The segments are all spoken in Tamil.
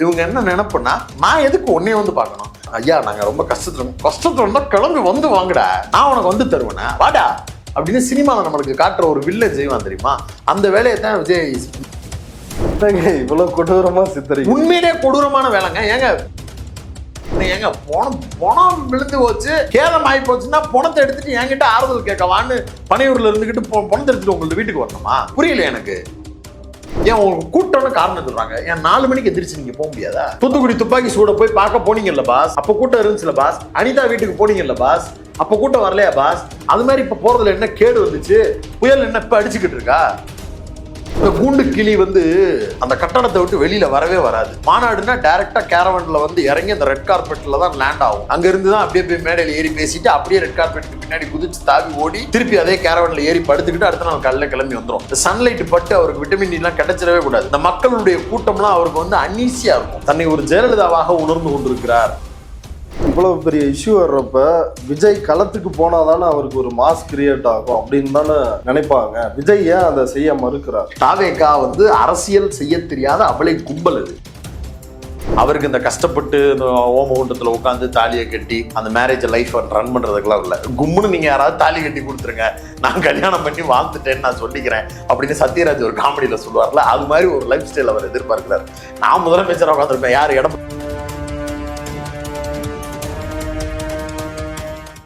இவங்க என்ன நினைப்புன்னா, நான் எதுக்கு உன்னைய வந்து பார்க்கணும்? ஐயா நாங்க ரொம்ப கஷ்டத்துல கிளம்பி வந்து வாங்கடா, நான் உனக்கு வந்து தருவேனா, வாடா அப்படின்னு சினிமாவில் நம்மளுக்கு காட்டுற ஒரு வில்லன் செய்வான் தெரியுமா? அந்த வேலையை தான் விஜய். இவ்வளவு கொடூரமா சித்தரி, உண்மையிலே கொடூரமான வேலைங்க. ஏங்க பணம் விழுந்து போச்சு, கேதம் ஆகி போச்சுன்னா பணத்தை எடுத்துட்டு என்கிட்ட ஆறுதல் கேட்கவான்னு பனையூர்ல இருந்துகிட்டு பணத்தை எடுத்துட்டு உங்களோட வீட்டுக்கு வரணுமா? புரியல எனக்கு. ஏன் உங்களுக்கு கூட்டம்னு காரணம் சொல்றாங்க. ஏன் 4 மணிக்கு எந்திரிச்சு நீங்க போக முடியாதா? தூத்துக்குடி துப்பாக்கி சூட போய் பார்க்க போனீங்கல்ல பாஸ், அப்ப கூட்டம் இருந்துச்சுல பாஸ். அனிதா வீட்டுக்கு போனீங்கல்ல பாஸ், அப்ப கூட்டம் வரலையா பாஸ்? அது மாதிரி இப்ப போறதுல என்ன கேடு வந்துச்சு? புயல் என்ன இப்ப அடிச்சுக்கிட்டு இருக்கா? இந்த கூண்டு கிளி வந்து அந்த கட்டடத்தை விட்டு வெளியில வரவே வராது. மாநாடுன்னா டைரக்டா கேரவன்ல வந்து இறங்கி அந்த ரெட் கார்பெட்ல தான் லேண்ட் ஆகும். அங்க இருந்து தான் அப்படியே போய் மேடையில ஏறி பேசிட்டு அப்படியே ரெட் கார்பெட்டுக்கு பின்னாடி குதிச்சு தாவி ஓடி திருப்பி அதே கேரவன்ல ஏறி படுத்துக்கிட்டு அடுத்த நாள் காலையில கிளம்பி வந்துடும். இந்த சன்லைட் பட்டு அவருக்கு விட்டமின் டி எல்லாம் கிடைச்சிடவே கூடாது. இந்த மக்களுடைய கூட்டம்லாம் அவருக்கு வந்து அன்னீசியா இருக்கும். தன்னை ஒரு ஜெயலலிதாவாக உணர்ந்து கொண்டிருக்கிறார். இவ்வளவு பெரிய இஷ்யூ வர்றப்ப விஜய் களத்துக்கு போனாதானே அவருக்கு ஒரு மாஸ் கிரியேட் ஆகும் அப்படின்னு தானே நினைப்பாங்க. விஜய் ஏன் அதை செய்ய மறுக்கிறார்? தாவேகா வந்து அரசியல் செய்ய தெரியாத அவளை கும்பல் அது. அவருக்கு இந்த கஷ்டப்பட்டு இந்த ஓமகுண்டத்தில் உட்காந்து தாலியை கட்டி அந்த மேரேஜ் லைஃப் ரன் பண்ணுறதுக்கெல்லாம் இல்லை. கும்முன்னு நீங்கள் யாராவது தாலி கட்டி கொடுத்துருங்க, நான் கல்யாணம் பண்ணி வாழ்ந்துட்டேன்னு நான் சொல்லிக்கிறேன் அப்படின்னு சத்யராஜ் ஒரு காமெடியில் சொல்லுவார்ல, அது மாதிரி ஒரு லைஃப் ஸ்டைல் அவர் எதிர்பார்க்கிறார். நான் முதலமைச்சராக உட்காந்துருப்பேன், யார் இடம்.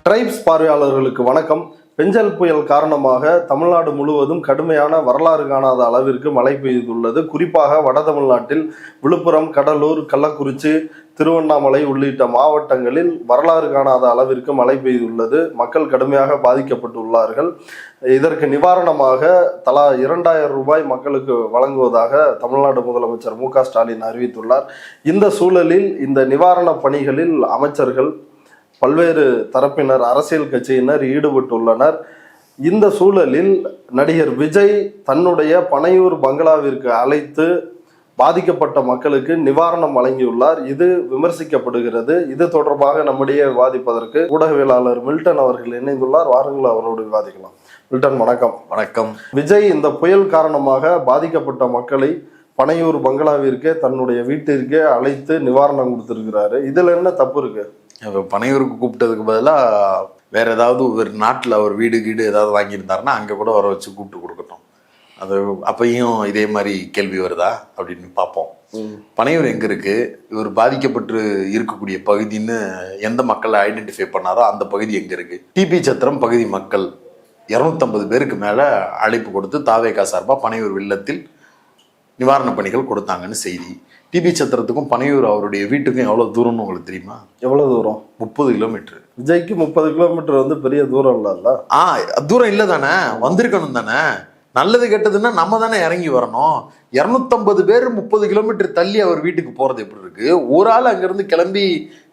ட்ரைப்ஸ் பார்வையாளர்களுக்கு வணக்கம். பெஞ்சல் புயல் காரணமாக தமிழ்நாடு முழுவதும் கடுமையான வரலாறு காணாத அளவிற்கு மழை பெய்துள்ளது. குறிப்பாக வட தமிழ்நாட்டில் விழுப்புரம், கடலூர், கள்ளக்குறிச்சி, திருவண்ணாமலை உள்ளிட்ட மாவட்டங்களில் வரலாறு காணாத அளவிற்கு மழை பெய்துள்ளது. மக்கள் கடுமையாக பாதிக்கப்பட்டுள்ளார்கள். இதற்கு நிவாரணமாக தலா 2000 ரூபாய் மக்களுக்கு வழங்குவதாக தமிழ்நாடு முதலமைச்சர் மு.க. ஸ்டாலின் அறிவித்துள்ளார். இந்த சூழலில் இந்த நிவாரண பணிகளில் அமைச்சர்கள், பல்வேறு தரப்பினர், அரசியல் கட்சியினர் ஈடுபட்டுள்ளனர். இந்த சூழலில் நடிகர் விஜய் தன்னுடைய பனையூர் பங்களாவிற்கு அழைத்து பாதிக்கப்பட்ட மக்களுக்கு நிவாரணம் வழங்கியுள்ளார். இது விமர்சிக்கப்படுகிறது. இது தொடர்பாக நம்முடைய விவாதிப்பதற்கு ஊடகவியலாளர் மில்டன் அவர்கள் இணைந்துள்ளார். வாருங்கள், அவரோடு விவாதிக்கலாம். மில்டன் வணக்கம். வணக்கம். விஜய் இந்த புயல் காரணமாக பாதிக்கப்பட்ட மக்களை பனையூர் பங்களாவிற்கே தன்னுடைய வீட்டிற்கே அழைத்து நிவாரணம் கொடுத்திருக்கிறாரு. இதுல என்ன தப்பு இருக்கு? பனையூருக்கு கூப்பிட்டதுக்கு பதிலாக வேற ஏதாவது ஒரு நாட்டில் அவர் வீடு ஏதாவது வாங்கியிருந்தாருன்னா அங்கே கூட வர வச்சு கூப்பிட்டு கொடுக்கட்டும். அது அப்பையும் இதே மாதிரி கேள்வி வருதா அப்படின்னு பார்ப்போம். பனையூர் எங்கே இருக்கு, இவர் பாதிக்கப்பட்டு இருக்கக்கூடிய பகுதின்னு எந்த மக்களை ஐடென்டிஃபை பண்ணாரோ அந்த பகுதி எங்கே இருக்கு? டிபி சத்திரம் பகுதி மக்கள் 250 பேருக்கு மேலே அழைப்பு கொடுத்து தாவேகா சார்பாக பனையூர் வெள்ளத்தில் நிவாரண பணிகள் கொடுத்தாங்கன்னு செய்தி. டிபி சத்திரத்துக்கும் பனையூர் அவருடைய வீட்டுக்கும் எவ்வளவு தூரம்னு உங்களுக்கு தெரியுமா? எவ்வளவு தூரம்? 30 கிலோமீட்டர். விஜய்க்கு 30 கிலோமீட்டர் வந்து பெரிய தூரம் இல்ல. தூரம் இல்லை தானே, வந்திருக்கணும் தானே. நல்லது கெட்டதுன்னா நம்ம தானே இறங்கி வரணும். 250 பேர் 30 கிலோமீட்டர் தள்ளி அவர் வீட்டுக்கு போறது எப்படி இருக்கு? ஒரு ஆள் அங்கிருந்து கிளம்பி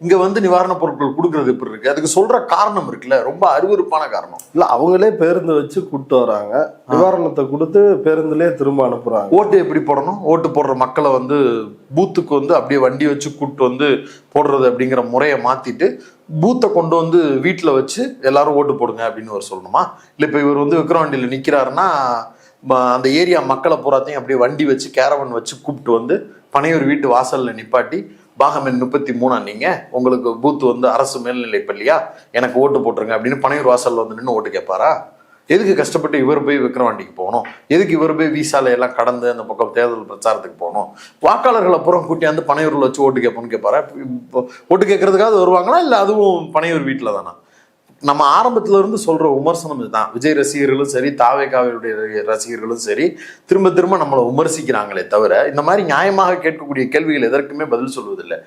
இங்க வந்து நிவாரண பொருட்கள் கொடுக்கறது எப்படி இருக்கு? அதுக்கு சொல்ற காரணம் இருக்குல்ல, ரொம்ப அருவருப்பான காரணம். இல்ல, அவங்களே பேருந்து வச்சு கூப்பிட்டு வராங்க, நிவாரணத்தை கொடுத்து பேருந்துலயே திரும்ப அனுப்புறாங்க. ஓட்டு எப்படி போடணும்? ஓட்டு போடுற மக்களை வந்து பூத்துக்கு வந்து அப்படியே வண்டி வச்சு கூப்பிட்டு வந்து போடுறது அப்படிங்கிற முறையை மாத்திட்டு பூத்தை கொண்டு வந்து வீட்டில் வச்சு எல்லாரும் ஓட்டு போடுங்க அப்படின்னு அவர் சொல்லணுமா? இல்லை இப்போ இவர் வந்து விக்கிரவாண்டியில் நிற்கிறாருன்னா அந்த ஏரியா மக்களை பூராத்தையும் அப்படியே வண்டி வச்சு கேரவன் வச்சு கூப்பிட்டு வந்து பனையூர் வீட்டு வாசலில் நிப்பாட்டி பாகமென் 33 நீங்கள் உங்களுக்கு பூத்து வந்து அரசு மேல்நிலை பள்ளியா, எனக்கு ஓட்டு போட்டுருங்க அப்படின்னு பனையூர் வாசலில் வந்து நின்று ஓட்டு கேட்பாரா? எதுக்கு கஷ்டப்பட்டு இவர் போய் விக்கிரவாண்டிக்கு போகணும்? எதுக்கு இவர் போய் வீசால எல்லாம் கடந்து அந்த பக்கம் தேர்தல் பிரச்சாரத்துக்கு போகணும்? வாக்காளர்களை புறம் கூட்டியாந்து பனையூரில் வச்சு ஓட்டு கேட்போன்னு கேட்பாரா? ஓட்டு கேட்கறதுக்காக வருவாங்களா? இல்லை அதுவும் பனையூர் வீட்டில் தானா? நம்ம ஆரம்பத்துல இருந்து சொல்ற விமர்சனம் இதுதான். விஜய் ரசிகர்களும் சரி, தாவேகாவுடைய ரசிகர்களும் சரி, திரும்ப திரும்ப நம்மளை விமர்சிக்கிறாங்களே தவிர இந்த மாதிரி நியாயமாக கேட்கக்கூடிய கேள்விகள் எதற்குமே பதில் சொல்வதில்லை.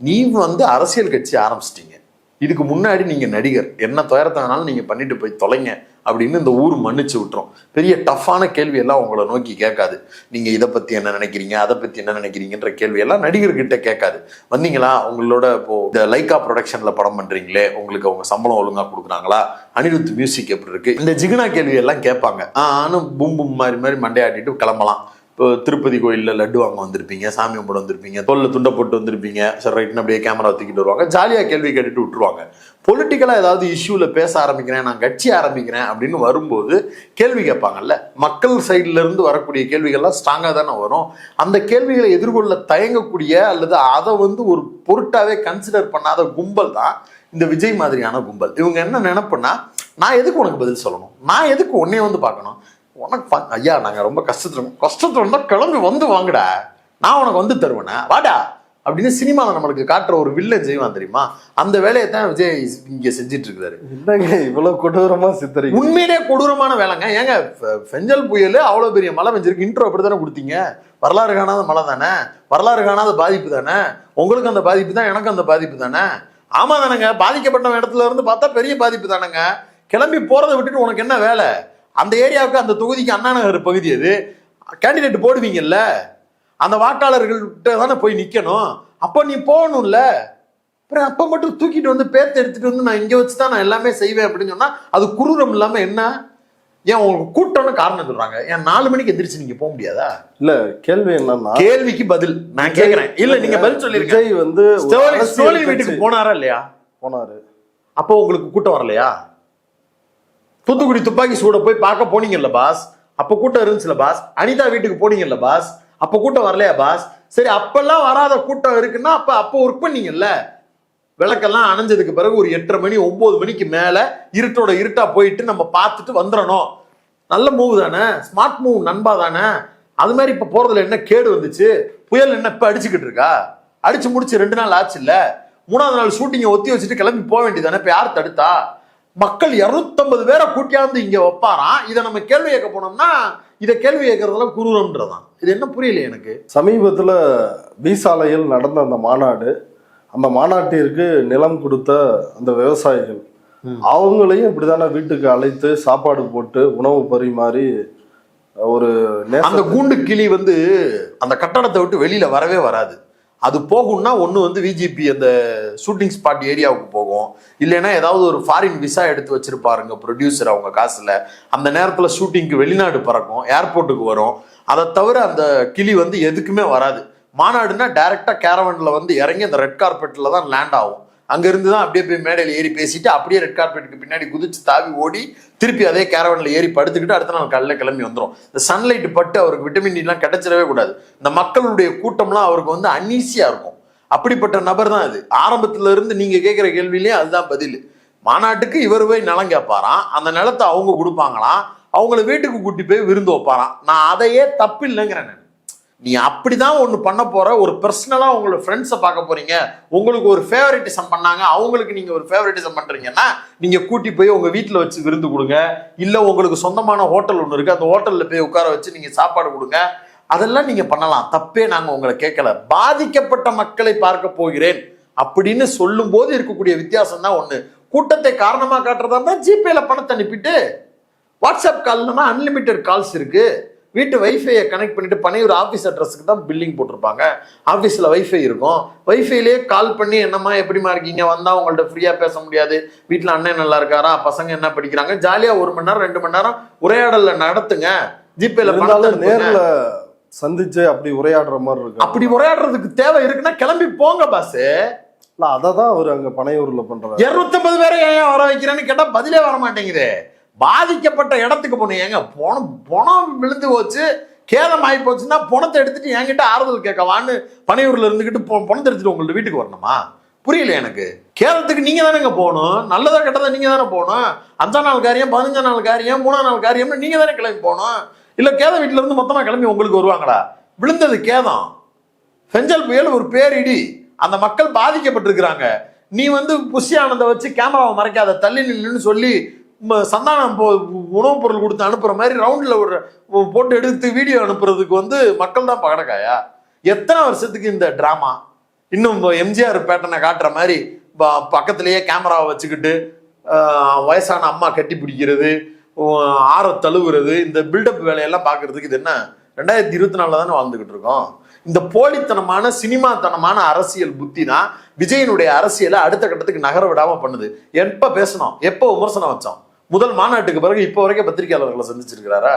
நீ வந்து அரசியல் கட்சி ஆரம்பிச்சிட்டீங்க, இதுக்கு முன்னாடி நீங்க நடிகர், என்ன துயரத்தை வேணாலும் நீங்க பண்ணிட்டு போய் தொலைங்க அப்படின்னு இந்த ஊர் மன்னிச்சு விட்டுரும். பெரிய டஃப்பான கேள்வி எல்லாம் உங்களை நோக்கி கேட்காது. நீங்க இதை பத்தி என்ன நினைக்கிறீங்க, அதை பத்தி என்ன நினைக்கிறீங்கன்ற கேள்வி எல்லாம் நடிகர்கிட்ட கேட்காது. வந்தீங்களா, உங்களோட இப்போ இந்த லைக்கா ப்ரொடக்ஷன்ல படம் பண்றீங்களே, உங்களுக்கு அவங்க சம்பளம் ஒழுங்கா கொடுக்குறாங்களா, அனிருத் மியூசிக் எப்படி இருக்கு, இந்த ஜிகுனா கேள்வி எல்லாம் கேட்பாங்க. பூம் பூம் மாதிரி மண்டையாட்டிட்டு கிளம்பலாம். இப்போ திருப்பதி கோயிலில் லட்டு வாங்க வந்திருப்பீங்க, சாமி கும்பிட வந்திருப்பீங்க, தோல்ல துண்டை போட்டு வந்திருப்பீங்க, சரி ரைட்னு அப்படியே கேமரா தூக்கிட்டு வருவாங்க, ஜாலியாக கேள்வி கேட்டுட்டு விட்டுருவாங்க. பொலிட்டிக்கலாக ஏதாவது இஷ்யூவில் பேச ஆரம்பிக்கிறேன், நான் கட்சி ஆரம்பிக்கிறேன் அப்படின்னு வரும்போது கேள்வி கேட்பாங்கல்ல, மக்கள் சைட்ல இருந்து வரக்கூடிய கேள்விகள்லாம் ஸ்ட்ராங்காக தானே வரும். அந்த கேள்விகளை எதிர்கொள்ள தயங்கக்கூடிய அல்லது அதை வந்து ஒரு பொருட்டாவே கன்சிடர் பண்ணாத கும்பல் தான் இந்த விஜய் மாதிரியான கும்பல். இவங்க என்ன நினைப்புன்னா, நான் எதுக்கு உனக்கு பதில் சொல்லணும், நான் எதுக்கு உன்னைய வந்து பார்க்கணும், உனக்கு ஐயா நாங்கள் ரொம்ப கஷ்டத்துல இருந்தால் கிளம்பி வந்து வாங்கடா, நான் உனக்கு வந்து தருவேனே வாடா அப்படின்னு சினிமாவில் நம்மளுக்கு காட்டுற ஒரு வில்லன் செய்வான் தெரியுமா, அந்த வேலையை தான் விஜய் இங்க செஞ்சிட்டு இருக்காரு. இல்லைங்க, இவ்வளவு கொடூரமா சித்தரி, உண்மையிலே கொடூரமான வேலைங்க. ஏங்க பெஞ்சல் புயல் அவ்வளோ பெரிய மழை பெஞ்சிருக்கு, இன்ட்ரோ அப்படி தானே கொடுத்தீங்க, வரலாறு காணாத மழை தானே, வரலாறு காணாத பாதிப்பு தானே, உங்களுக்கு அந்த பாதிப்பு தான், எனக்கு அந்த பாதிப்பு தானே. ஆமா தானேங்க, பாதிக்கப்பட்ட இடத்துல இருந்து பார்த்தா பெரிய பாதிப்பு தானேங்க. கிளம்பி போறதை விட்டுட்டு உனக்கு என்ன வேலை, அந்த ஏரியாவுக்கு அந்த தொகுதிக்கு அண்ணா நகர் பகுதி அது, கேண்டிடேட் போடுவீங்கல்ல, அந்த வாக்காளர்கள்ட்ட தானே போய் நிக்கணும், அப்போ நீ போகணும்ல. அப்புறம் அப்ப மட்டும் தூக்கிட்டு வந்து பேர்த்து எடுத்துட்டு வந்து நான் இங்க வச்சுதான் நான் எல்லாமே செய்வேன் அப்படின்னு சொன்னா அது குரூரம் இல்லாம என்ன? ஏன் உங்களுக்கு கூட்டம்னு காரணம் சொல்றாங்க, ஏன் 4 மணிக்கு எந்திரிச்சு நீங்க போக முடியாதா? இல்ல, கேள்வி என்னன்னா, கேள்விக்கு பதில் நான் கேக்குறேன். இல்ல நீங்க பதில் சொல்லிருங்க. விஜய் வந்து ஸ்டாலின் வீட்டுக்கு போனாரா இல்லையா? போனாரு. அப்போ உங்களுக்கு கூட்டம் வரலையா? தூத்துக்குடி துப்பாக்கி சூட போய் பார்க்க போனீங்கல்ல பாஸ், அப்ப கூட்டம் இருந்துச்சுல பாஸ். அனிதா வீட்டுக்கு போனீங்கல்ல பாஸ், அப்ப கூட்டம் வரலையா பாஸ்? சரி, அப்பெல்லாம் வராத கூட்டம் இருக்குன்னா அப்ப ஒர்க் பண்ணீங்கல்ல. விளக்கெல்லாம் அணைஞ்சதுக்கு பிறகு ஒரு 8:30 மணி 9 மணிக்கு மேல இருட்டோட இருட்டா போயிட்டு நம்ம பார்த்துட்டு வந்துடணும். நல்ல மூவ் தானே, ஸ்மார்ட் மூவ் நண்பா தானே. அது மாதிரி இப்ப போறதுல என்ன கேடு வந்துச்சு? புயல் என்ன இப்ப அடிச்சுக்கிட்டு இருக்கா? அடிச்சு முடிச்சு 2 நாள் ஆச்சு இல்ல, 3ஆவது நாள் ஷூட்டிங்கை ஒத்தி வச்சுட்டு கிளம்பி போக வேண்டியதானே. இப்ப யார் தடுத்தா? மக்கள் 250 பேரை கூட்டியாந்து இங்க வைப்பாராம். இதை நம்ம கேள்வி கேட்க போனோம்னா இதை கேள்வி கேட்கறதெல்லாம் குரூரம்ன்றதான். இது என்ன புரியல எனக்கு. சமீபத்துல பீசாலையில் நடந்த அந்த மாநாடு, அந்த மாநாட்டிற்கு நிலம் கொடுத்த அந்த விவசாயிகள் அவங்களையும் இப்படிதானே வீட்டுக்கு அழைத்து சாப்பாடு போட்டு உணவு பரிமாறி ஒரு அந்த கூண்டு கிளி வந்து அந்த கட்டடத்தை விட்டு வெளியில வரவே வராது. அது போகும்னா ஒன்று வந்து விஜிபி அந்த ஷூட்டிங் ஸ்பாட் ஏரியாவுக்கு போகும், இல்லைன்னா ஏதாவது ஒரு ஃபாரின் விசா எடுத்து வச்சிருப்பாருங்க ப்ரொடியூசர் அவங்க காசுல, அந்த நேரத்தில் ஷூட்டிங்க்கு வெளிநாடு பறக்கும், ஏர்போர்ட்டுக்கு வரும். அதை தவிர அந்த கிளி வந்து எதுக்குமே வராது. மாநாடுனா டைரக்டா கேரவன்ல வந்து இறங்கி அந்த ரெட் கார்பெட்ல தான் லேண்ட் ஆகும். அங்கிருந்து தான் அப்படியே போய் மேடையில் ஏறி பேசிட்டு அப்படியே ரெட் கார்பெட்டுக்கு பின்னாடி குதிச்சு தாவி ஓடி திருப்பி அதே கேரவன்ல ஏறி படுத்துக்கிட்டு அடுத்த நாள் காலையில் கிளம்பி வந்துடும். இந்த சன்லைட் பட்டு அவருக்கு விட்டமின் டிலாம் கிடைச்சிடவே கூடாது. இந்த மக்களுடைய கூட்டம்லாம் அவருக்கு வந்து அன்ஈஸியா இருக்கும். அப்படிப்பட்ட நபர் தான் அது. ஆரம்பத்துல இருந்து நீங்க கேட்கிற கேள்வியிலேயே அதுதான் பதில். மாநாட்டுக்கு இவர் போய் நிலம் கேட்பாராம், அந்த நிலத்தை அவங்க கொடுப்பாங்களாம், அவங்கள வீட்டுக்கு கூட்டி போய் விருந்து வைப்பாராம். நான் அதையே தப்பு இல்லைங்கிறேன். நீ அப்படிதான் ஒன்று பண்ண போற, ஒரு பர்சனலா உங்களோட ஃப்ரெண்ட்ஸை பார்க்க போறீங்க, உங்களுக்கு ஒரு ஃபேவரட்டிசம் பண்ணாங்க, அவங்களுக்கு நீங்க ஒரு ஃபேவரட்டிசம் பண்றீங்கன்னா நீங்க கூட்டி போய் உங்க வீட்டில் வச்சு விருந்து கொடுங்க. இல்ல உங்களுக்கு சொந்தமான ஹோட்டல் ஒன்று இருக்கு, அந்த ஹோட்டல்ல போய் உட்கார வச்சு நீங்க சாப்பாடு கொடுங்க. அதெல்லாம் நீங்க பண்ணலாம், தப்பே நாங்க உங்களை கேட்கல. பாதிக்கப்பட்ட மக்களை பார்க்க போகிறேன் அப்படின்னு சொல்லும் போது இருக்கக்கூடிய வித்தியாசம் தான் ஒண்ணு. கூட்டத்தை காரணமா காட்டுறதா இருந்தா ஜிபேல பணத்தை அனுப்பிட்டு, வாட்ஸ்அப் கால்னா அன்லிமிட்டெட் கால்ஸ் இருக்கு. வீட்டு வைஃபையை கனெக்ட் பண்ணிட்டு பனையூர் ஆஃபீஸ் அட்ரஸுக்கு தான் பில்லிங் போட்டிருப்பாங்க. ஆஃபீஸில் வைஃபை இருக்கும், வைஃபைலேயே கால் பண்ணி என்னம்மா எப்படிமா இருக்கீங்க, வந்தால் உங்கள்ட்ட ஃப்ரீயாக பேச முடியாது, வீட்டில் அண்ணன் நல்லா இருக்காரா, பசங்க என்ன படிக்கிறாங்க, ஜாலியாக 1 மணி நேரம் 2 மணி நேரம் உரையாடல நடத்துங்க. ஜிபேல நேரில் சந்திச்சு அப்படி உரையாடுற மாதிரி இருக்கு. அப்படி உரையாடுறதுக்கு தேவை இருக்குன்னா கிளம்பி போங்க பாஸ். இல்லை, அதை தான் அவர் அங்கே பனையூர்ல பண்றாரு. 250 பேரை ஏன் வர வைக்கிறேன்னு கேட்டால் பதிலே வர மாட்டேங்குது. பாதிக்கப்பட்ட இடத்துக்கு போனேன், ஏங்க பணம் விழுந்து போச்சு, கேதம் ஆகி போச்சுன்னா பணத்தை எடுத்துட்டு என்கிட்ட ஆறுதல் கேட்கவான்னு பனையூர்ல இருந்துகிட்டு பணத்தை எடுத்துட்டு உங்கள்ட்ட வீட்டுக்கு வரணுமா? புரியல எனக்கு. கேரளத்துக்கு நீங்க தானேங்க போகணும், நல்லதா கெட்டதா நீங்க தானே போகணும். 5ஆம் நாள் காரியம், 15ஆம் நாள் காரியம், 3ஆம் நாள் காரியம்னு நீங்க தானே கிளம்பி போகணும். இல்ல கேத வீட்டுல இருந்து மொத்தமா கிளம்பி உங்களுக்கு வருவாங்களா? விழுந்தது கேதம், பெஞ்சல் புயல் ஒரு பேரிடி, அந்த மக்கள் பாதிக்கப்பட்டிருக்கிறாங்க. நீ வந்து புஷி ஆனந்த வச்சு கேமராவை மறைக்காத, தள்ளி நில்லுன்னு சொல்லி சந்தானம் உணவுப் பொருள் கொடுத்து அனுப்புற மாதிரி ரவுண்ட்ல ஒரு போட்டு எடுத்து வீடியோ அனுப்புறதுக்கு வந்து மக்கள் தான் பகடக்காயா? எத்தனை வருஷத்துக்கு இந்த டிராமா? இன்னும் எம்ஜிஆர் பேட்டனை காட்டுற மாதிரி பக்கத்திலேயே கேமராவை வச்சுக்கிட்டு வயசான அம்மா கட்டி பிடிக்கிறது, ஆற தழுவுறது, இந்த பில்டப் வேலையெல்லாம் பார்க்கறதுக்கு இது என்ன 2024 தானே வாழ்ந்துகிட்டு இருக்கோம். இந்த போலித்தனமான சினிமாத்தனமான அரசியல் புத்தி தான் விஜயனுடைய அரசியலை அடுத்த கட்டத்துக்கு நகர விடாம பண்ணுது. எப்ப பேசணும், எப்போ விமர்சனம் வச்சோம்? முதல் மாநாட்டுக்கு பிறகு இப்போ வரைக்கும் பத்திரிகையாளர்களை சந்திச்சிருக்கிறாரா?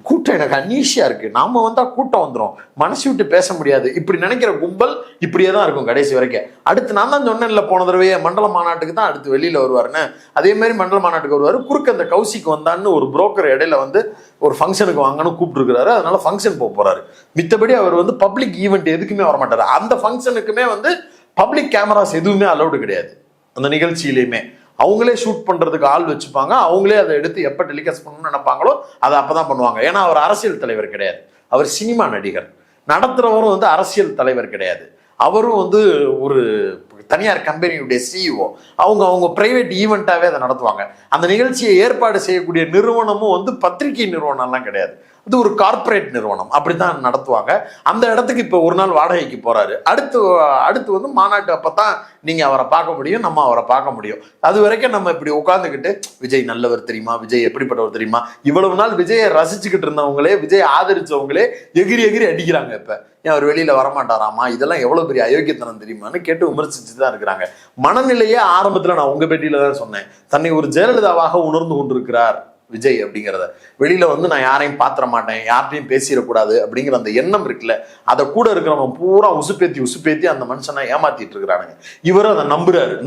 கூட்டம் எனக்கு அன்னீஷியா இருக்கு, நாம வந்தா கூட்டம் வந்துடும், மனசு விட்டு பேச முடியாது, இப்படி நினைக்கிற கும்பல் இப்படியே தான் இருக்கும் கடைசி வரைக்கும். அடுத்து நான் தான் சொன்னேன்ல போன தடவையே மண்டல மாநாட்டுக்கு தான் அடுத்து வெளியில வருவாருன்னு, அதே மாதிரி மண்டல மாநாட்டுக்கு வருவாரு. குறுக்க அந்த கௌசிக்கு வந்தான்னு ஒரு புரோக்கர் இடையில வந்து ஒரு ஃபங்க்ஷனுக்கு வாங்கன்னு கூப்பிட்டு இருக்கிறாரு, அதனால ஃபங்க்ஷன் போறாரு. மித்தபடி அவர் வந்து பப்ளிக் ஈவெண்ட் எதுக்குமே வரமாட்டாரு. அந்த ஃபங்க்ஷனுக்குமே வந்து பப்ளிக் கேமராஸ் எதுவுமே அலௌடு கிடையாது. அந்த நிகழ்ச்சியிலையுமே அவங்களே ஷூட் பண்றதுக்கு ஆள் வச்சுப்பாங்க, அவங்களே அதை எடுத்து எப்ப டெலிகாஸ்ட் பண்ணணும்னு நினைப்பாங்களோ அதை அப்பதான் பண்ணுவாங்க. ஏன்னா அவர் அரசியல் தலைவர் கிடையாது, அவர் சினிமா நடிகர். நடத்துறவரும் வந்து அரசியல் தலைவர் கிடையாது, அவரும் வந்து ஒரு தனியார் கம்பெனியுடைய சிஇஓ. அவங்க பிரைவேட் ஈவெண்ட்டாவே அதை நடத்துவாங்க. அந்த நிகழ்ச்சியை ஏற்பாடு செய்யக்கூடிய நிறுவனமும் வந்து பத்திரிகை நிறுவனம்லாம் கிடையாது, அது ஒரு கார்பரேட் நிறுவனம், அப்படித்தான் நடத்துவாங்க. அந்த இடத்துக்கு இப்போ ஒரு நாள் வாடகைக்கு போறாரு. அடுத்து வந்து மாநாட்டு அப்பதான் நீங்க அவரை பார்க்க முடியும், நம்ம அவரை பார்க்க முடியும். அது வரைக்கும் நம்ம இப்படி உட்காந்துக்கிட்டு விஜய் நல்லவர் தெரியுமா, விஜய் எப்படிப்பட்டவர் தெரியுமா, இவ்வளவு நாள் விஜயை ரசிச்சுக்கிட்டு இருந்தவங்களே, விஜய் ஆதரிச்சவங்களே எகிரி எகிரி அடிக்கிறாங்க. இப்ப ஏன் அவர் வெளியில வரமாட்டாராமா, இதெல்லாம் எவ்வளவு பெரிய அயோக்கியத்தனம் தெரியுமான்னு கேட்டு விமர்சிச்சு தான் இருக்கிறாங்க. மனநிலையே ஆரம்பத்துல நான் உங்க பேட்டியில தான் சொன்னேன், தன்னை ஒரு ஜெயலலிதாவாக உணர்ந்து கொண்டிருக்கிறார் விஜய் அப்படிங்கிறத. வெளியில வந்து நான் யாரையும் பாத்திர மாட்டேன், யார்ட்டையும் பேசிடக்கூடாது அப்படிங்கிற அந்த எண்ணம் இருக்குல்ல, அதை கூட இருக்கிறவன் பூரா உசுப்பேத்தி அந்த மனுஷனை ஏமாத்திட்டு இருக்கிறானுங்க. இவரும் அதை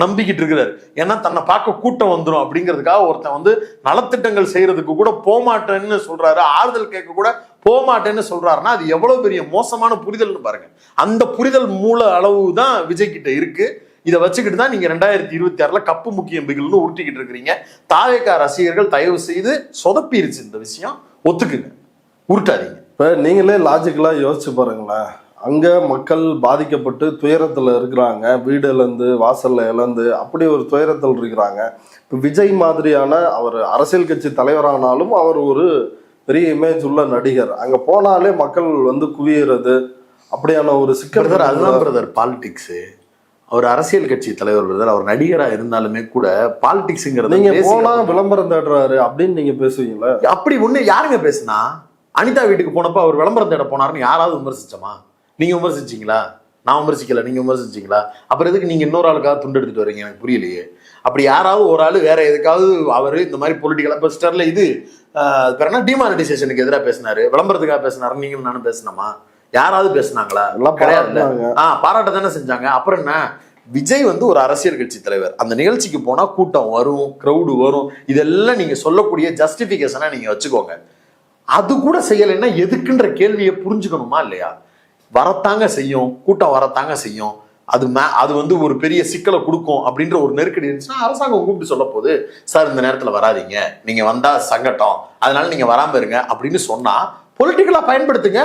நம்பிக்கிட்டு இருக்கிறாரு. ஏன்னா தன்னை பார்க்க கூட்டம் வந்துடும் அப்படிங்கிறதுக்காக ஒருத்தன் வந்து நலத்திட்டங்கள் செய்யறதுக்கு கூட போமாட்டேன்னு சொல்றாரு, ஆறுதல் கேட்க கூட போமாட்டேன்னு சொல்றாருன்னா அது எவ்வளவு பெரிய மோசமான புரிதல்னு பாருங்க. அந்த புரிதல் மூல அளவு தான் விஜய் கிட்ட இருக்கு. இதை வச்சுக்கிட்டு தான் நீங்க 2026 கப்பு முக்கிய பிகில்னு உருட்டிக்கிட்டு இருக்கிறீங்க. தாவேகா ரசிகர்கள் தயவு செய்து சொதப்பிருச்சு இந்த விஷயம், ஒத்துக்குங்க, உருட்டாதீங்க. இப்ப நீங்களே லாஜிக்கலா யோசிச்சு பாருங்களேன், அங்க மக்கள் பாதிக்கப்பட்டு துயரத்துல இருக்கிறாங்க, வீடு இழந்து வாசல்ல இழந்து அப்படி ஒரு துயரத்தில் இருக்கிறாங்க. இப்ப விஜய் மாதிரியான அவர் அரசியல் கட்சி தலைவரானாலும் அவர் ஒரு பெரிய இமேஜ் உள்ள நடிகர், அங்க போனாலே மக்கள் வந்து குவியறது அப்படியான ஒரு சிக்கல். அதுதான் பிரதர் பாலிடிக்ஸ். அவர் அரசியல் கட்சி தலைவர் பிரதர், அவர் நடிகரா இருந்தாலுமே கூட பாலிடிக்ஸ்ங்கிறது நீங்க போனா விளம்பரம் தேடுறாரு அப்படின்னு நீங்க பேசுவீங்களா? அப்படி ஒண்ணு யாருங்க பேசுனா? அனிதா வீட்டுக்கு போனப்ப அவர் விளம்பரம் தேட போனாருன்னு யாராவது விமர்சிச்சோமா? நீங்க விமர்சிச்சீங்களா? நான் விமர்சிக்கல, நீங்க விமர்சிச்சீங்களா? அப்புறம் எதுக்கு நீங்க இன்னொரு ஆளுக்காக துண்டு எடுத்துட்டு வரீங்க? எனக்கு புரியலையே. அப்படி யாராவது ஒரு ஆளு வேற எதுக்காவது அவர் இந்த மாதிரி பொலிட்டிக்கலா பெஸ்டர்ல இது டிமானிட்டைசேஷனுக்கு எதிராக பேசினாரு, விளம்பரத்துக்காக பேசினாரு, நீங்களும் நானும் பேசினோமா? யாராவது பேசினாங்களா? கிடையாது. பாராட்ட தானே செஞ்சாங்க. அப்புறம் என்ன, விஜய் வந்து ஒரு அரசியல் கட்சி தலைவர், அந்த நிகழ்ச்சிக்கு போனா கூட்டம் வரும், கிரௌடு வரும், இதெல்லாம் நீங்க சொல்லக்கூடிய ஜஸ்டிபிகேஷனா நீங்க வச்சுக்கோங்க. அது கூட செய்யலைன்னா எதுக்குன்ற கேள்வியை புரிஞ்சுக்கணுமா இல்லையா? வரத்தாங்க செய்யும், கூட்டம் வரத்தாங்க செய்யும். அது வந்து ஒரு பெரிய சிக்கலை கொடுக்கும் அப்படின்ற ஒரு நெருக்கடி இருந்துச்சுன்னா அரசாங்கம் கூப்பிட்டு சொல்ல போது, சார் இந்த நேரத்துல வராதிங்க, நீங்க வந்தா சங்கடம், அதனால நீங்க வராம இருங்க அப்படின்னு சொன்னா பொலிட்டிக்கலா பயன்படுத்துங்க.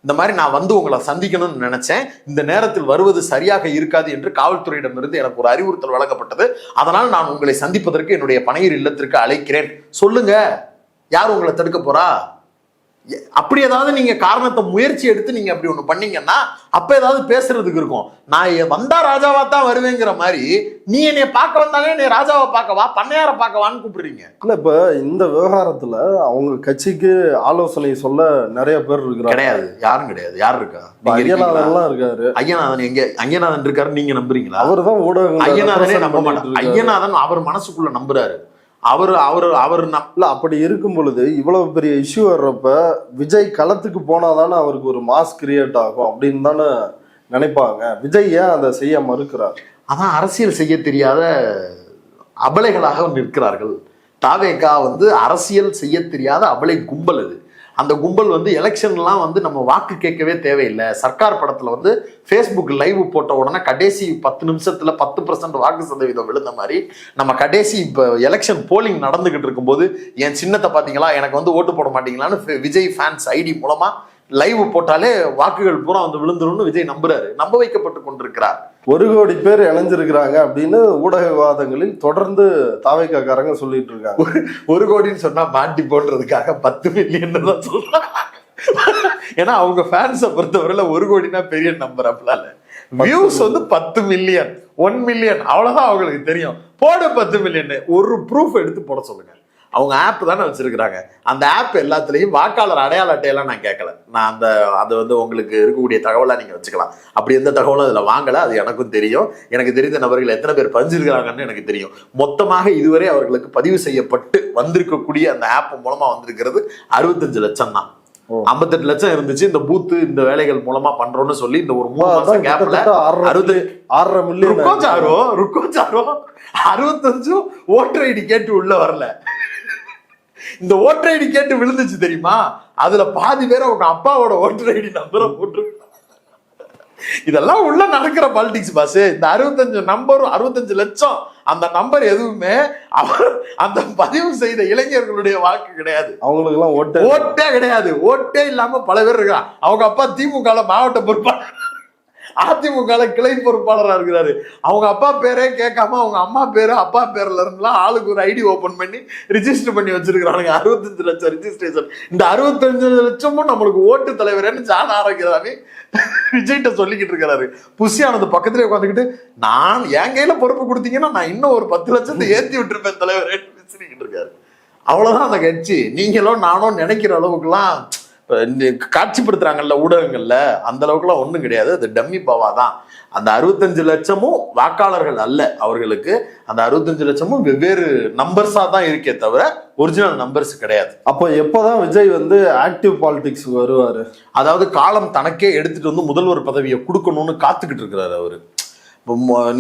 இந்த மாதிரி நான் வந்து உங்களை சந்திக்கணும்னு நினைச்சேன், இந்த நேரத்தில் வருவது சரியாக இருக்காது என்று காவல்துறையிடமிருந்து எனக்கு ஒரு அறிவுறுத்தல் வழங்கப்பட்டது, அதனால் நான் உங்களை சந்திப்பதற்கு என்னுடைய பனையூர் இல்லத்திற்கு அழைக்கிறேன் சொல்லுங்க. யார் உங்களை தடுக்க போறா? அப்படி ஏதாவது நீங்க காரணத்தை முயற்சி எடுத்து நீங்க அப்படி ஒண்ணு பண்ணீங்கன்னா அப்ப ஏதாவது பேசுறதுக்கு இருக்கும். நான் வந்தா ராஜாவா தான் வருவேங்கிற மாதிரி நீ என்னைய பார்க்க வந்தாலே நீ ராஜாவை பார்க்கவா, பண்ணையார பார்க்கவான்னு கூப்பிடுறீங்க. இல்ல இப்ப இந்த விவகாரத்துல அவங்க கட்சிக்கு ஆலோசனை சொல்ல நிறைய பேர் இருக்கிறாங்க. கிடையாது, யாரும் கிடையாது. யார் இருக்கா? ஐயநாதன் இருக்காரு. ஐயநாதன் எங்க? ஐயநாதன் இருக்காரு, நீங்க நம்புறீங்களா? அவர் தான் ஊடகம். ஐயநாதனே நம்ப மாட்டார். ஐயநாதன் அவர் மனசுக்குள்ள நம்புறாரு. அவர் அப்படி இருக்கும் பொழுது இவ்வளவு பெரிய இஷ்யூ வர்றப்ப விஜய் களத்துக்கு போனாதானே அவருக்கு ஒரு மாஸ் கிரியேட் ஆகும் அப்படின்னு தானே நினைப்பாங்க. விஜய் ஏன் அதை செய்ய மறுக்கிறார்? அதான் அரசியல் செய்ய தெரியாத அபலைகளாக நிற்கிறார்கள். தாவேகா வந்து அரசியல் செய்ய தெரியாத அபலை கும்பல். அது அந்த கும்பல் வந்து எலெக்ஷன்லாம் வந்து நம்ம வாக்கு கேட்கவே தேவையில்லை. சர்க்கார் படத்துல வந்து ஃபேஸ்புக் லைவ் போட்ட உடனே கடைசி 10 நிமிஷத்துல 10% வாக்கு சதவீதம் விழுந்த மாதிரி நம்ம கடைசி இப்போ எலெக்ஷன் போலிங் நடந்துகிட்டு இருக்கும்போது என் சின்னத்தை பார்த்தீங்களா, எனக்கு வந்து ஓட்டு போட மாட்டீங்களான்னு விஜய் ஃபேன்ஸ் ஐடி மூலமா லைவ் போட்டாலே வாக்குகள் பூரா வந்து விழுந்துரும்னு விஜய் நம்புறாரு, நம்ப வைக்கப்பட்டு கொண்டிருக்கிறார். 1 கோடி பேர் இணைஞ்சிருக்கிறாங்க அப்படின்னு ஊடக விவாதங்களில் தொடர்ந்து தாவேக்காரங்க சொல்லிட்டு இருக்காங்க. 1 கோடின்னு சொன்னா மாட்டி போடுறதுக்காக 10 மில்லியன் தான் சொல்றாங்க. ஏன்னா அவங்க ஃபேன்ஸை பொறுத்தவரையில 1 கோடினா பெரிய நம்பர். அப்பலால வியூஸ் வந்து 10 மில்லியன் 1 மில்லியன் அவ்வளவுதான் அவங்களுக்கு தெரியும். போடு 10 மில்லியன் ஒரு ப்ரூஃப் எடுத்து போட சொல்லுங்க. அவங்க ஆப் தானே வச்சிருக்கிறாங்க. அந்த ஆப் எல்லாத்துலேயும் வாக்காளர் அடையாள அட்டையெல்லாம் நான் கேட்கல. நான் அது வந்து உங்களுக்கு இருக்கக்கூடிய தகவலாக நீங்கள் வச்சுக்கலாம். அப்படி எந்த தகவலும் அதில் வாங்கலை. அது எனக்கும் தெரியும். எனக்கு தெரிந்த நபர்கள் எத்தனை பேர் பதிஞ்சிருக்கிறாங்கன்னு எனக்கு தெரியும். மொத்தமாக இதுவரை அவர்களுக்கு பதிவு செய்யப்பட்டு வந்திருக்கக்கூடிய அந்த ஆப் மூலமாக வந்திருக்கிறது 65 லட்சம் தான். 58 லட்சம் இருந்துச்சு இந்த பூத்து இந்த வேலைகள் மூலமா பண்றோம்னு சொல்லி இந்த ஒரு 3 மாசம் கேப்ல 6.5 மில்லியன் 65 ஓட்டர் ஐடி கேட்டு உள்ள வரல. இந்த ஓட்டர் ஐடி கேட்டு விழுந்துச்சு தெரியுமா? அதுல பாதி பேர் அவங்க அப்பாவோட ஓட்டர் ஐடி நம்பரை போட்டு. இதெல்லாம் உள்ள நடக்கிற பாலிடிக்ஸ் பாஸ். இந்த 65 நம்பரும் 65 லட்சம் அந்த நம்பர் எதுவுமே அந்த பதிவு செய்த இளைஞர்களுடைய வாக்கு கிடையாது. அவங்களுக்கு எல்லாம் ஓட்டே கிடையாது. ஓட்டே இல்லாம பல பேர் இருக்கான். அவங்க அப்பா திமுக மாவட்ட பொறுப்பாளர், அதிமுக கிளை பொறுப்பாளராக இருக்கிறாரு. அவங்க அப்பா பேரே கேட்காம அவங்க அம்மா பேரு அப்பா பேர்ல இருந்துலாம் ஆளுக்கு ஒரு ஐடி ஓபன் பண்ணி ரிஜிஸ்டர் பண்ணி வச்சிருக்கிறாங்க. 65 லட்சம் ரிஜிஸ்ட்ரேஷன். இந்த 65 லட்சமும் நம்மளுக்கு ஓட்டு தலைவரேன்னு ஜான் ஆரோக்கியசாமி விஜய்கிட்ட சொல்லிக்கிட்டு இருக்கிறாரு. புஷியானது பக்கத்துல உட்காந்துக்கிட்டு நான் என் கையில பொறுப்பு கொடுத்தீங்கன்னா நான் இன்னும் ஒரு 10 லட்சத்தை ஏத்தி விட்டுருப்பேன் தலைவரேன்னு பேசிக்கிட்டு இருக்காரு. அவ்வளவுதான் அந்த கட்சி. நீங்களும் நானும் நினைக்கிற அளவுக்குலாம் காட்சிப்படுத்துறாங்கல்ல ஊடகங்கள்ல, அந்த அளவுக்குலாம் ஒண்ணும் கிடையாது. அது டம்மி பாவா தான். அந்த 65 லட்சமும் வாக்காளர்கள் அல்ல அவர்களுக்கு. அந்த 65 லட்சமும் வெவ்வேறு நம்பர்ஸா தான் இருக்கே தவிர ஒரிஜினல் நம்பர்ஸ் கிடையாது. அப்போ எப்போதான் விஜய் வந்து ஆக்டிவ் பாலிடிக்ஸ் வருவாரு? அதாவது காலம் தனக்கே எடுத்துட்டு வந்து முதல்வர் பதவியை கொடுக்கணும்னு காத்துக்கிட்டு இருக்கிறாரு அவரு.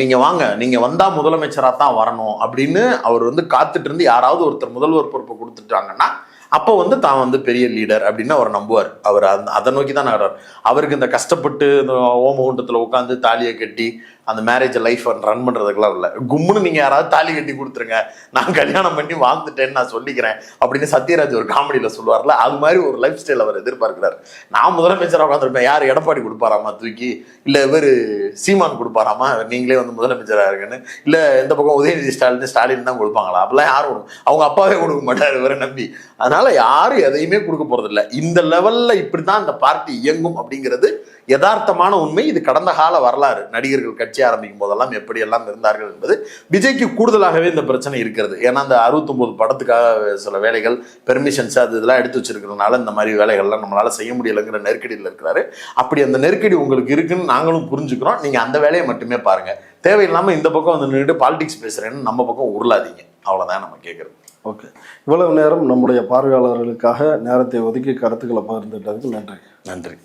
நீங்க வாங்க, நீங்க வந்தா முதலமைச்சரா தான் வரணும் அப்படின்னு அவர் வந்து காத்துட்டு இருந்து யாராவது ஒருத்தர் முதல்வர் பொறுப்பை கொடுத்துட்டாங்கன்னா அப்போ வந்து தான் வந்து பெரிய லீடர் அப்படின்னு அவர் நம்புவார். அவர் அதை நோக்கி தான் நகர்றார். அவருக்கு இந்த கஷ்டப்பட்டு இந்த ஓமகுண்டத்தில் உட்காந்து தாலியை கட்டி அந்த மேரேஜ் லைஃப் ரன் பண்றதுக்கெல்லாம் இல்லை. கும்முன்னு நீங்க யாராவது தாலி கட்டி கொடுத்துருங்க, நான் கல்யாணம் பண்ணி வாழ்ந்துட்டேன்னு நான் சொல்லிக்கிறேன் அப்படின்னு சத்யராஜ் ஒரு காமெடியில சொல்லுவார்ல, அது மாதிரி ஒரு லைஃப் ஸ்டைல் அவர் எதிர்பார்க்கிறார். நான் முதலமைச்சராக உட்காந்துருப்பேன், யார் எடப்பாடி கொடுப்பாராமா தூக்கி, இல்லை இவர் சீமான் கொடுப்பாராமா நீங்களே வந்து முதலமைச்சராக இருக்குன்னு, இல்லை இந்த பக்கம் உதயநிதி ஸ்டாலின் தான் கொடுப்பாங்களா? அப்படிலாம் யாரும் அவங்க அப்பாவே கொடுக்க மாட்டார் இவரை நம்பி. அதனால யாரும் எதையுமே கொடுக்க போறது இல்லை. இந்த லெவல்ல இப்படிதான் இந்த பார்ட்டி இயங்கும் அப்படிங்கிறது யதார்த்தமான உண்மை. இது கடந்த கால வரலாறு. நடிகர்கள் கட்சி ஆரம்பிக்கும் போதெல்லாம் எப்படி எல்லாம் இருந்தார்கள் என்பது. விஜய்க்கு கூடுதலாகவே இந்த பிரச்சனை இருக்கிறது. ஏன்னா அந்த 69 படத்துக்காக சில வேலைகள் பெர்மிஷன்ஸ் அது இதெல்லாம் எடுத்து வச்சிருக்கிறதுனால இந்த மாதிரி வேலைகள்லாம் நம்மளால செய்ய முடியலைங்கிற நெருக்கடியில் இருக்கிறாரு. அப்படி அந்த நெருக்கடி உங்களுக்கு இருக்குன்னு நாங்களும் புரிஞ்சுக்கிறோம். நீங்க அந்த வேலையை மட்டுமே பாருங்க. தேவையில்லாம இந்த பக்கம் வந்து நின்றுட்டு பாலிடிக்ஸ் பேசுறேன்னு நம்ம பக்கம் உருளாதீங்க. அவ்வளவுதான் நம்ம கேட்கறது. ஓகே, இவ்வளவு நேரம் நம்முடைய பார்வையாளர்களுக்காக நேரத்தை ஒதுக்கி கருத்துக்களை பகிர்ந்துட்டதுக்கு நன்றி. நன்றி.